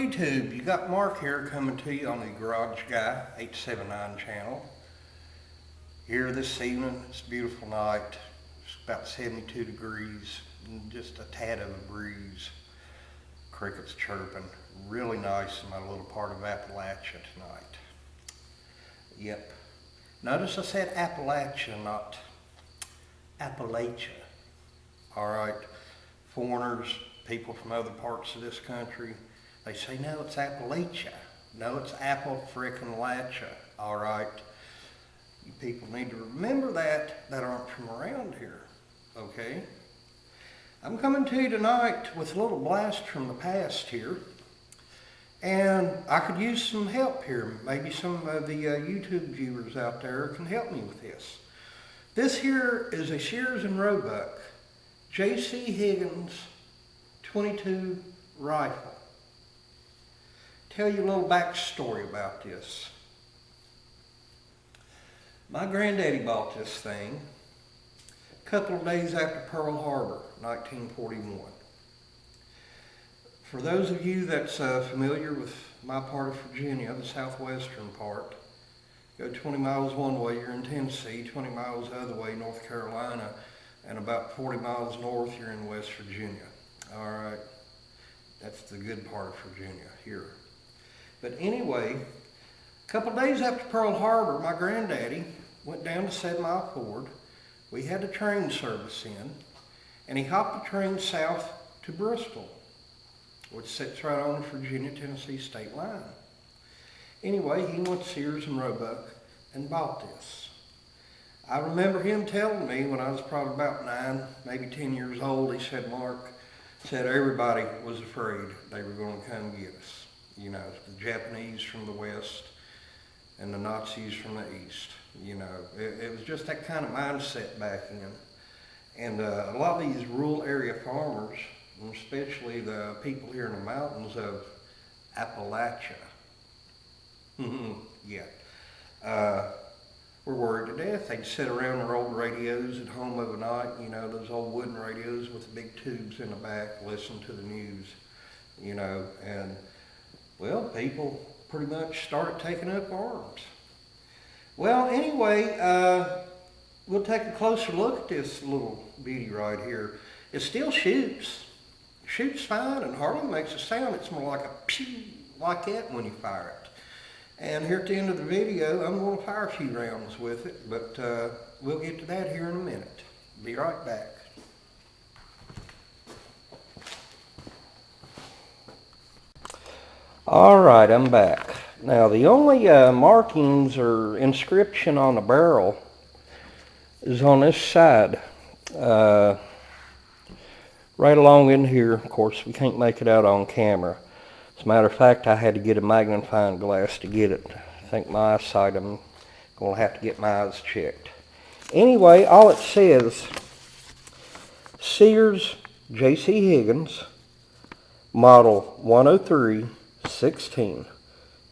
YouTube, you got Mark here coming to you on the Garage Guy 879 channel. Here this evening, it's a beautiful night. It's about 72 degrees and just a tad of a breeze. Crickets chirping. Really nice in my little part of Appalachia tonight. Yep. Notice I said Appalachia, not Appalachia. Alright, foreigners, people from other parts of this country, they say, no, it's Appalachia. No, it's Apple frickin' Latcha. Alright? You people need to remember that aren't from around here. Okay? I'm coming to you tonight with a little blast from the past here. And I could use some help here. Maybe some of the YouTube viewers out there can help me with this. This here is a Sears and Roebuck J.C. Higgins 22 rifle. Tell you a little backstory about this. My granddaddy bought this thing a couple of days after Pearl Harbor, 1941. For those of you that's familiar with my part of Virginia, the southwestern part, go 20 miles one way, you're in Tennessee, 20 miles the other way, North Carolina, and about 40 miles north, you're in West Virginia. All right, that's the good part of Virginia here. But anyway, a couple of days after Pearl Harbor, my granddaddy went down to 7 Mile Ford. We had a train service in, and he hopped the train south to Bristol, which sits right on the Virginia-Tennessee state line. Anyway, he went to Sears and Roebuck and bought this. I remember him telling me when I was probably about 9, maybe 10 years old, he said, Mark, said everybody was afraid they were going to come get us. You know, the Japanese from the west and the Nazis from the east. You know, it was just that kind of mindset back then. And a lot of these rural area farmers, and especially the people here in the mountains of Appalachia, were worried to death. They'd sit around their old radios at home overnight, you know, those old wooden radios with the big tubes in the back, listen to the news, you know, and well, people pretty much started taking up arms. Well, anyway, we'll take a closer look at this little beauty right here. It still shoots. Shoots fine and hardly makes a sound. It's more like a pew, like that when you fire it. And here at the end of the video, I'm going to fire a few rounds with it, but we'll get to that here in a minute. Be right back. Alright, I'm back. Now the only markings or inscription on the barrel is on this side. Right along in here. Of course, we can't make it out on camera. As a matter of fact, I had to get a magnifying glass to get it. I think my eyesight, I'm going to have to get my eyes checked. Anyway, all it says, Sears J.C. Higgins, model 103-16,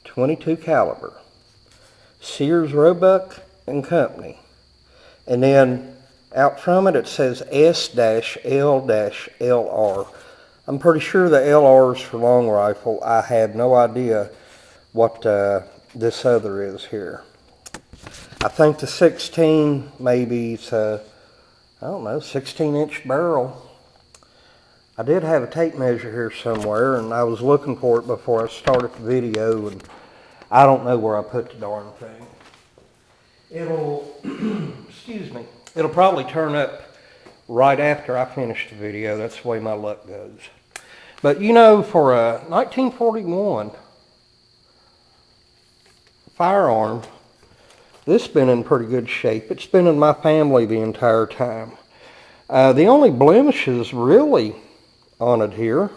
22 caliber, Sears Roebuck and Company. And then out from it, it says S-L-LR. I'm pretty sure the LR is for long rifle. I have no idea what this other is here. I think the 16, maybe it's a, I don't know, 16-inch barrel. I did have a tape measure here somewhere, and I was looking for it before I started the video, and I don't know where I put the darn thing. It'll, excuse me, it'll probably turn up right after I finish the video. That's the way my luck goes. But you know, for a 1941 firearm, this has been in pretty good shape. It's been in my family the entire time. The only blemishes really on it here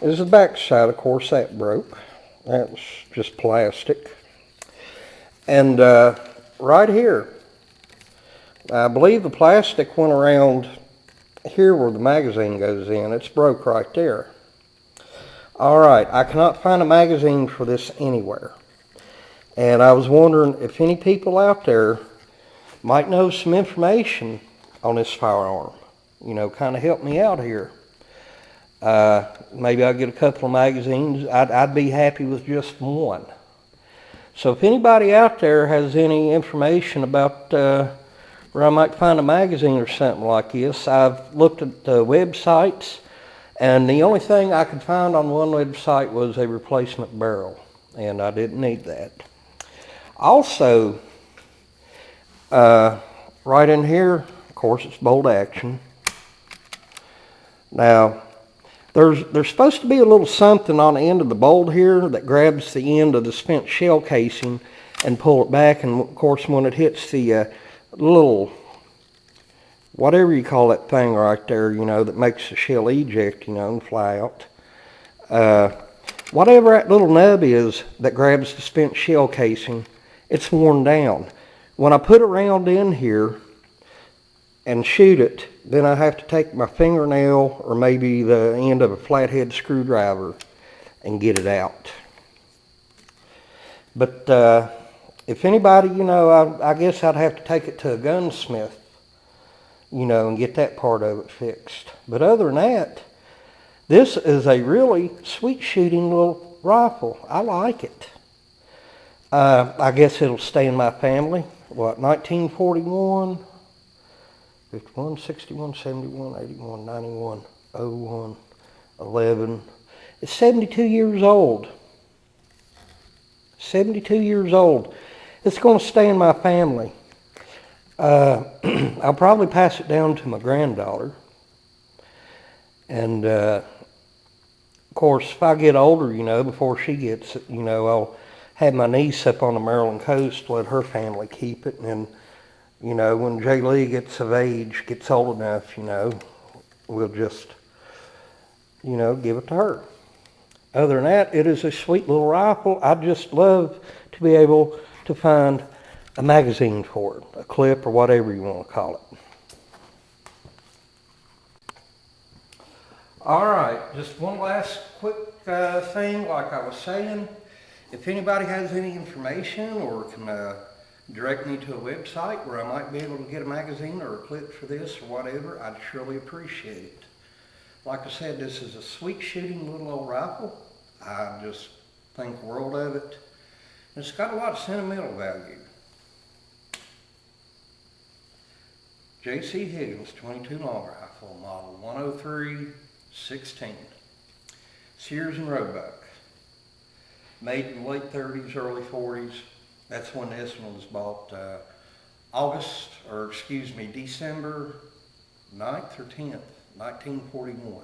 is the back side. Of course, that broke. That was just plastic. And right here, I believe the plastic went around here where the magazine goes in. It's broke right there. Alright, I cannot find a magazine for this anywhere. And I was wondering if any people out there might know some information on this firearm. You know, kind of help me out here. Maybe I'll get a couple of magazines. I'd be happy with just one. So if anybody out there has any information about where I might find a magazine or something like this, I've looked at the websites, and the only thing I could find on one website was a replacement barrel, and I didn't need that. Also, right in here, of course, it's bolt action. Now, there's supposed to be a little something on the end of the bolt here that grabs the end of the spent shell casing and pull it back. And of course, when it hits the little, whatever you call that thing right there, you know, that makes the shell eject, you know, and fly out. Whatever that little nub is that grabs the spent shell casing, it's worn down. When I put a round in here and shoot it, then I have to take my fingernail or maybe the end of a flathead screwdriver and get it out. But if anybody, you know, I guess I'd have to take it to a gunsmith, you know, and get that part of it fixed. But other than that, this is a really sweet shooting little rifle. I like it. I guess it'll stay in my family. What, 1941? 51, 61, 71, 81, 91, 01, 11. It's 72 years old. 72 years old. It's going to stay in my family. I'll probably pass it down to my granddaughter. And, of course, if I get older, you know, before she gets it, you know, I'll have my niece up on the Maryland coast, let her family keep it, and then, you know, when Jay Lee gets of age, gets old enough, you know, we'll just, you know, give it to her. Other than that, it is a sweet little rifle. I'd just love to be able to find a magazine for it, a clip or whatever you want to call it. All right, just one last quick thing, like I was saying. If anybody has any information or can direct me to a website where I might be able to get a magazine or a clip for this or whatever, I'd surely appreciate it. Like I said, this is a sweet shooting little old rifle. I just think the world of it. And it's got a lot of sentimental value. J.C. Higgins 22 long rifle, model 103-16. Sears and Roebuck. Made in the late 30s, early 40s. That's when this one was bought. December 9th or 10th, 1941.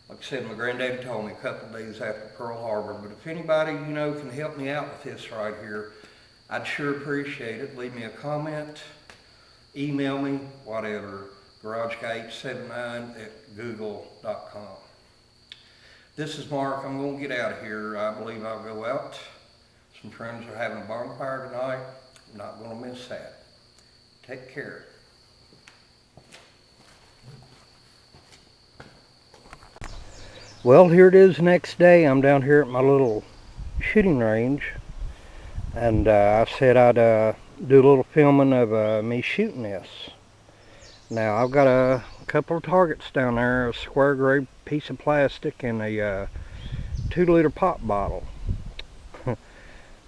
Like I said, my granddaddy told me a couple of days after Pearl Harbor. But if anybody, you know, can help me out with this right here, I'd sure appreciate it. Leave me a comment, email me, whatever. GarageGuy879@google.com. This is Mark. I'm going to get out of here. I believe I'll go out. Some friends are having a bonfire tonight. I'm not going to miss that. Take care. Well, here it is the next day. I'm down here at my little shooting range. And I said I'd do a little filming of me shooting this. Now, I've got a couple of targets down there, a square gray piece of plastic and a 2-liter pop bottle.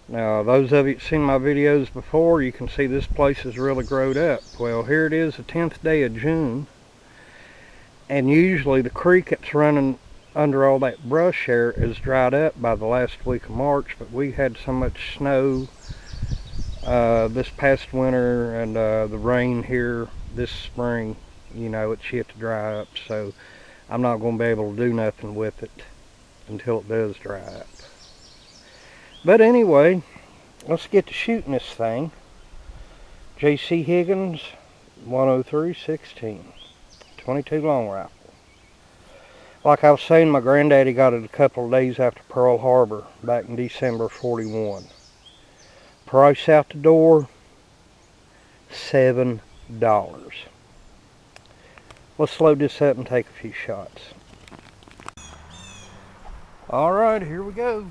Now, those of you that seen my videos before, you can see this place is really growed up. Well, here it is, the 10th day of June. And usually the creek that's running under all that brush there is dried up by the last week of March, but we had so much snow this past winter and the rain here this spring, you know, it's yet to dry up, so I'm not going to be able to do nothing with it until it does dry up. But anyway, let's get to shooting this thing. J.C. Higgins 103-16, 22 long rifle. Like I was saying, my granddaddy got it a couple of days after Pearl Harbor, back in December 41. Price out the door, $7. Let's load this up and take a few shots. All right, here we go.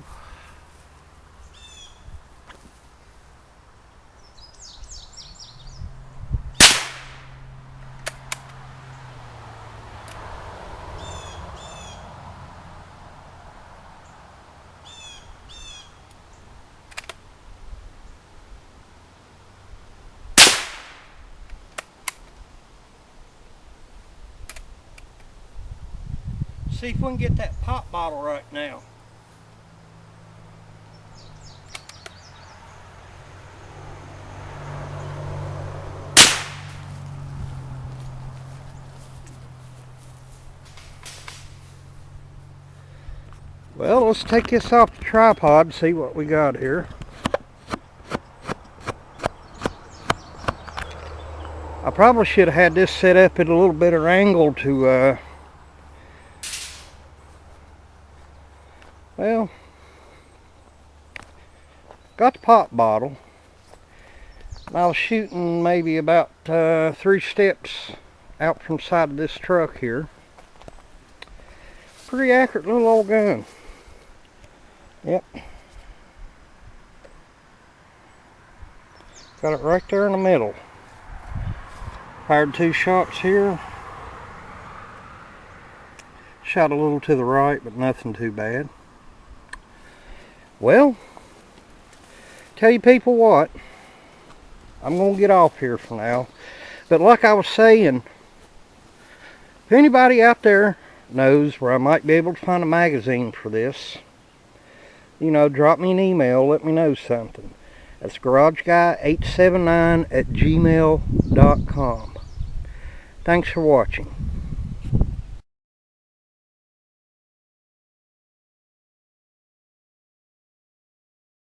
See if we can get that pop bottle right now. Well, let's take this off the tripod and see what we got here. I probably should have had this set up at a little better angle to, well, got the pop bottle. I was shooting maybe about 3 steps out from the side of this truck here. Pretty accurate little old gun. Yep. Got it right there in the middle. Fired 2 shots here. Shot a little to the right, but nothing too bad. Well, tell you people what, I'm going to get off here for now. But like I was saying, if anybody out there knows where I might be able to find a magazine for this, you know, drop me an email, let me know something. That's garageguy879@gmail.com. Thanks for watching.